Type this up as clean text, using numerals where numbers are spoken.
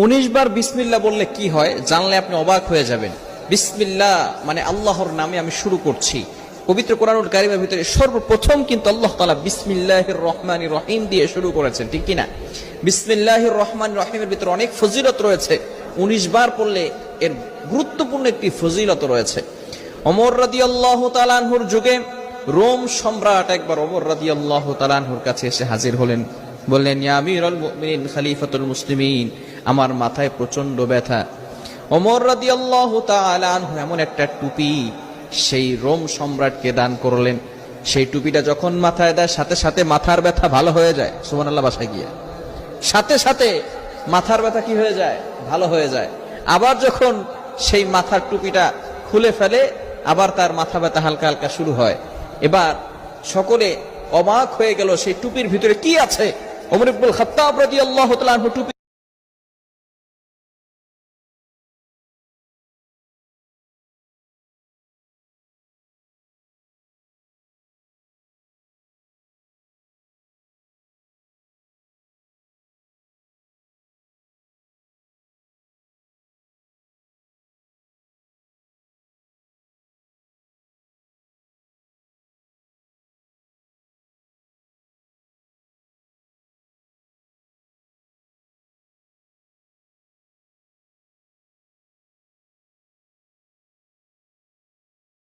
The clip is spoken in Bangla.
19 বার বিসমিল্লাহ বললে কি হয় জানলে আপনি অবাক হয়ে যাবেন। বিসমিল্লাহ মানে আল্লাহর নামে আমি শুরু করছি। পবিত্র কোরআনুল কারীমের ভিতরে সর্বপ্রথম কিন্তু আল্লাহ তাআলা বিসমিল্লাহির রহমানির রহিম দিয়ে শুরু করেছেন, ঠিক কি না? বিসমিল্লাহির রহমানির রহিমের ভিতরে অনেক ফজিলত রয়েছে। 19 বার পড়লে এর গুরুত্বপূর্ণ একটি ফজিলত রয়েছে। ওমর রাদিয়াল্লাহু তাআলা আনহুর যুগে রোম সম্রাট একবার ওমর রাদিয়াল্লাহু তাআলা আনহুর কাছে এসে হাজির হলেন। বললেন, ইয়া আমিরুল মুমিনিন খলিফাতুল মুসলিমিন, আমার মাথায় প্রচন্ড ব্যথা। ওমর রাদিয়াল্লাহু তাআলা আনহু এমন একটা টুপি সেই রোম সম্রাটকে দান করলেন। সেই টুপিটা যখন মাথায় দেয় সাথে সাথে মাথার ব্যথা ভালো হয়ে যায়। সুবহানাল্লাহ, বাসায় গিয়ে সাথে সাথে মাথার ব্যথা কি হয়ে যায়? ভালো হয়ে যায়। আবার যখন সেই মাথার টুপিটা খুলে ফেলে আবার তার মাথা ব্যথা হালকা হালকা শুরু হয়। এবার সকলে অবাক হয়ে গেল সেই টুপির ভিতরে কি আছে। ওমর ইবনুল খাত্তাব রাদিয়াল্লাহু তাআলা আনহু টুপি